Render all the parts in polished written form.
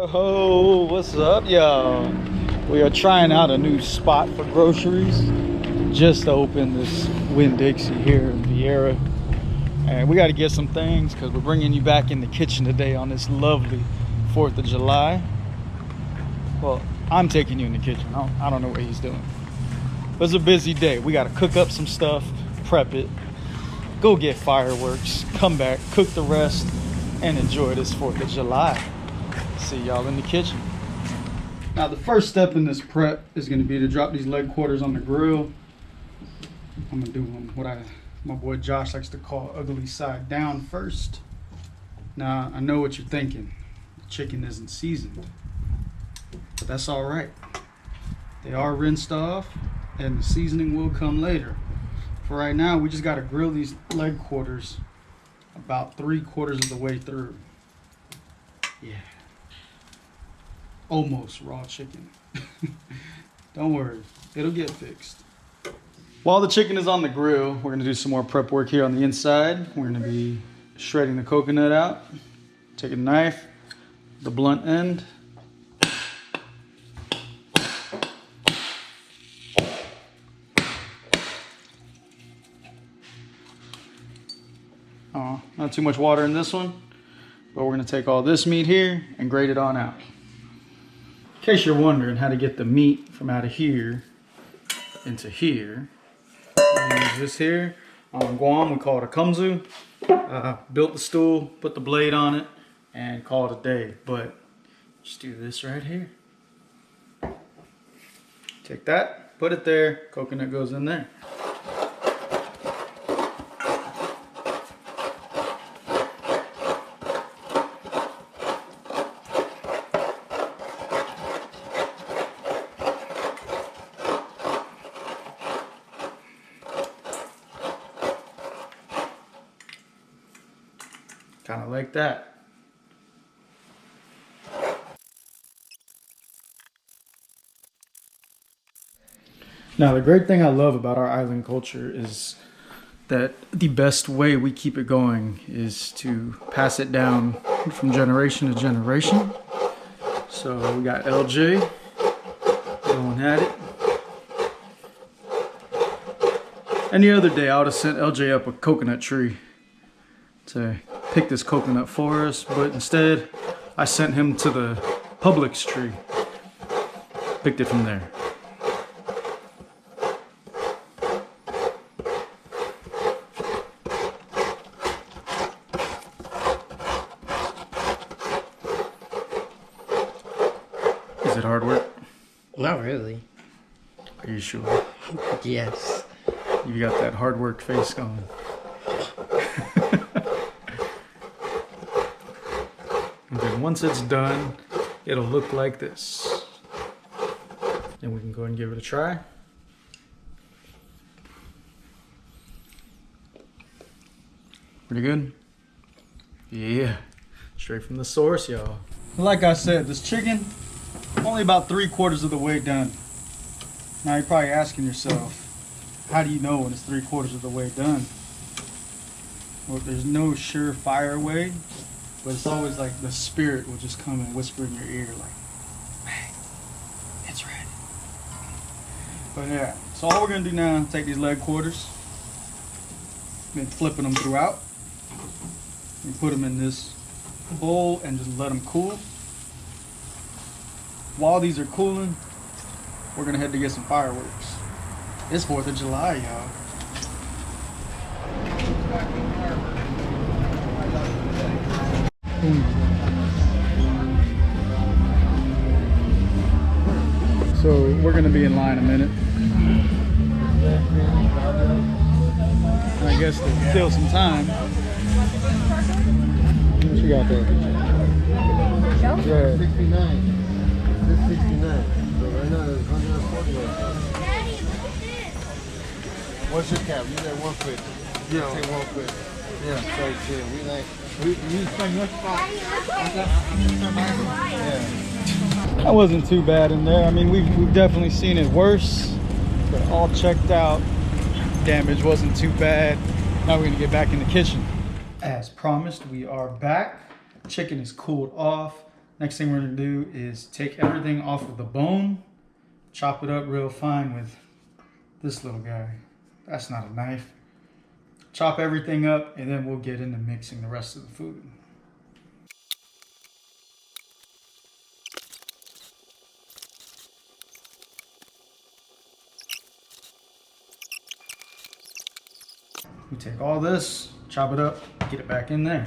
Yo, what's up, y'all? We are trying out a new spot for groceries. Just opened this Winn-Dixie here in Vieira. And we got to get some things because we're bringing you back in the kitchen today on this lovely 4th of July. Well, I'm taking you in the kitchen. I don't know what he's doing. But it's a busy day. We got to cook up some stuff, prep it, go get fireworks, come back, cook the rest, and enjoy this 4th of July. See y'all in the kitchen. Now the first step in this prep is going to be to drop these leg quarters on the grill. I'm going to do them what my boy Josh likes to call ugly side down first. Now I know what you're thinking. The chicken isn't seasoned. But that's all right. They are rinsed off and the seasoning will come later. For right now, we just got to grill these leg quarters about 3/4 of the way through. Yeah. Almost raw chicken. Don't worry, it'll get fixed. While the chicken is on the grill, we're gonna do some more prep work here on the inside. We're gonna be shredding the coconut out. Take a knife, the blunt end. Not too much water in this one, but we're gonna take all this meat here and grate it on out. In case you're wondering how to get the meat from out of here into here, we use this here. On Guam, we call it a kumzu. Built the stool, put the blade on it, and call it a day. But just do this right here. Take that, put it there, coconut goes in there. Kind of like that. Now, the great thing I love about our island culture is that the best way we keep it going is to pass it down from generation to generation. So we got LJ going at it. And the other day I would have sent LJ up a coconut tree to pick this coconut for us, but instead I sent him to the Publix tree. Picked it from there. Is it hard work? Not really. Are you sure? Yes. You got that hard work face going. And then once it's done, it'll look like this. Then we can go and give it a try. Pretty good? Yeah. Straight from the source, y'all. Like I said, this chicken, only about 3/4 of the way done. Now you're probably asking yourself, how do you know when it's 3/4 of the way done? Well, there's no surefire way. But it's always like the spirit will just come and whisper in your ear like, hey, it's ready. But yeah, so all we're gonna do now, take these leg quarters, been flipping them throughout, and put them in this bowl and just let them cool. While these are cooling, we're gonna head to get some fireworks. It's 4th of July, y'all. So we're gonna be in line a minute. And I guess to kill some time. What you got there? Yeah. 69. This is 69. So right now it's 140. Daddy, look at this. What's your cap? You got 150. Yeah. Take 150. Yeah. So yeah, we like you spend your spot. Yeah. That wasn't too bad in there. I mean, we've definitely seen it worse, but all checked out. Damage wasn't too bad. Now we're gonna get back in the kitchen. As promised, we are back. Chicken is cooled off. Next thing we're gonna do is take everything off of the bone, chop it up real fine with this little guy. That's not a knife. Chop everything up, and then we'll get into mixing the rest of the food. We take all this, chop it up, get it back in there.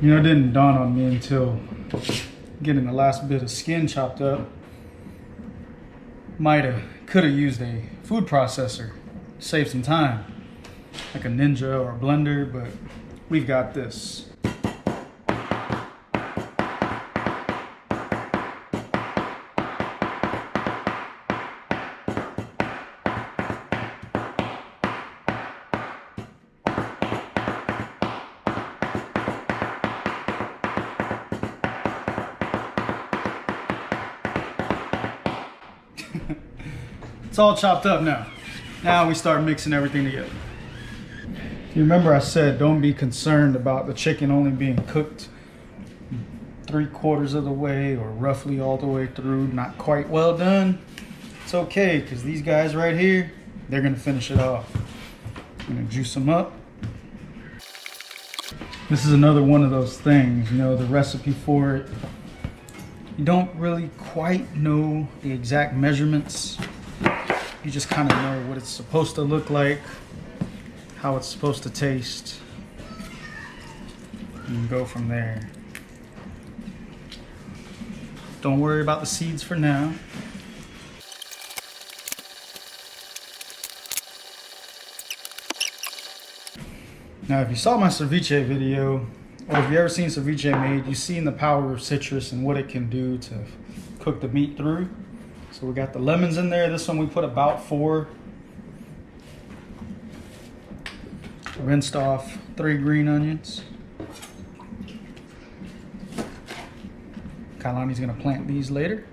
You know, it didn't dawn on me until getting the last bit of skin chopped up. Could have used a food processor, save some time, like a Ninja or a blender, but we've got this. It's all chopped up now. Now we start mixing everything together. If you remember, I said don't be concerned about the chicken only being cooked 3/4 of the way or roughly all the way through, not quite well done. It's okay, because these guys right here, they're gonna finish it off. I'm gonna juice them up. This is another one of those things, you know, the recipe for it, you don't really quite know the exact measurements. You just kind of know what it's supposed to look like, how it's supposed to taste, and go from there. Don't worry about the seeds for now. Now, if you saw my ceviche video, or if you ever seen ceviche made, you've seen the power of citrus and what it can do to cook the meat through. So we got the lemons in there. This one we put about 4. Rinsed off 3 green onions. Kailani's gonna plant these later.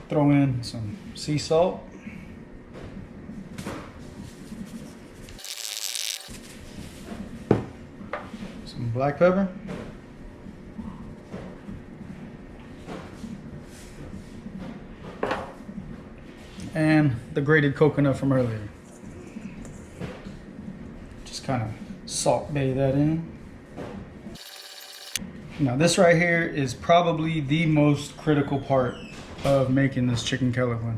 Throw in some sea salt. Some black pepper. And the grated coconut from earlier. Just kind of salt bay that in. Now this right here is probably the most critical part of making this chicken Kelaguen,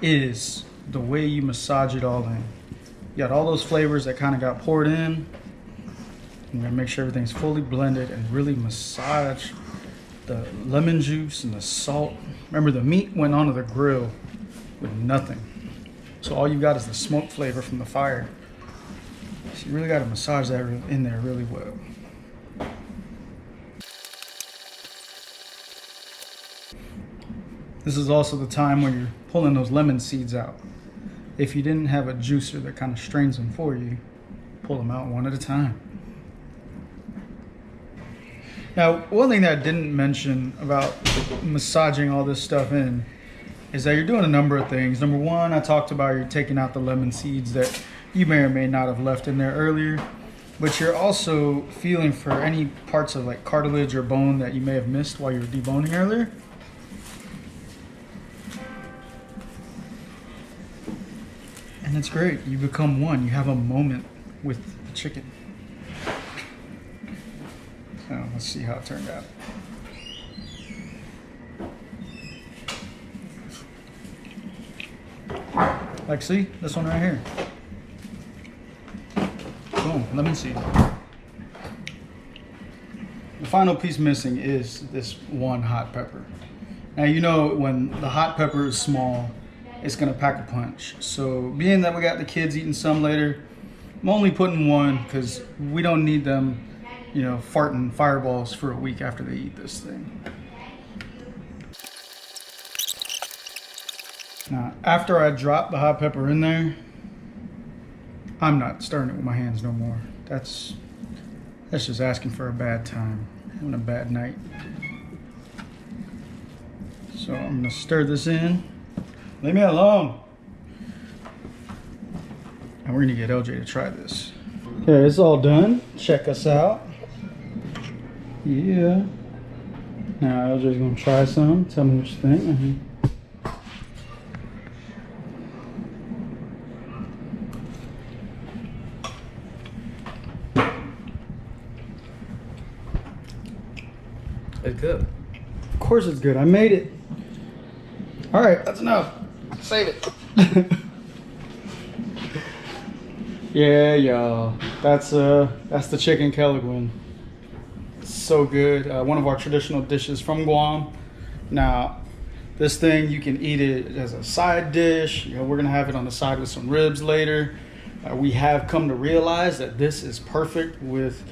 is the way you massage it all in. You got all those flavors that kind of got poured in. I'm gonna make sure everything's fully blended and really massage the lemon juice and the salt. Remember, the meat went onto the grill with nothing. So all you got is the smoke flavor from the fire. So you really got to massage that in there really well. This is also the time when you're pulling those lemon seeds out. If you didn't have a juicer that kind of strains them for you, pull them out one at a time. Now, one thing that I didn't mention about massaging all this stuff in is that you're doing a number of things. Number one, I talked about you're taking out the lemon seeds that you may or may not have left in there earlier, but you're also feeling for any parts of like cartilage or bone that you may have missed while you were deboning earlier. And it's great. You become one. You have a moment with the chicken. So let's see how it turned out. Like, see, this one right here. Boom, lemon seed. The final piece missing is this one hot pepper. Now, you know, when the hot pepper is small, it's gonna pack a punch. So being that we got the kids eating some later, I'm only putting one because we don't need them, you know, farting fireballs for a week after they eat this thing. Now, after I drop the hot pepper in there, I'm not stirring it with my hands no more. That's just asking for a bad time, having a bad night. So I'm gonna stir this in. Leave me alone. And we're gonna get LJ to try this. Okay, it's all done. Check us out. Yeah. Now LJ's gonna try some. Tell me what you think. It's good. Of course it's good. I made it. All right, that's enough. Save it. Yeah, y'all. That's the chicken Kelaguen. So good. One of our traditional dishes from Guam. Now, this thing, you can eat it as a side dish. You know, we're gonna have it on the side with some ribs later. We have come to realize that this is perfect with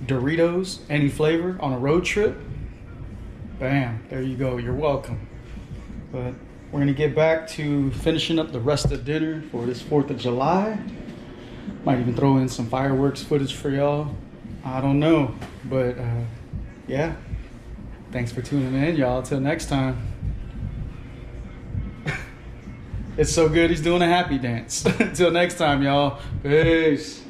Doritos, any flavor, on a road trip. Bam, there you go. You're welcome. But we're gonna get back to finishing up the rest of dinner for this 4th of July. Might even throw in some fireworks footage for y'all. I don't know, but yeah. Thanks for tuning in, y'all. Till next time. It's so good he's doing a happy dance. Till next time, y'all. Peace.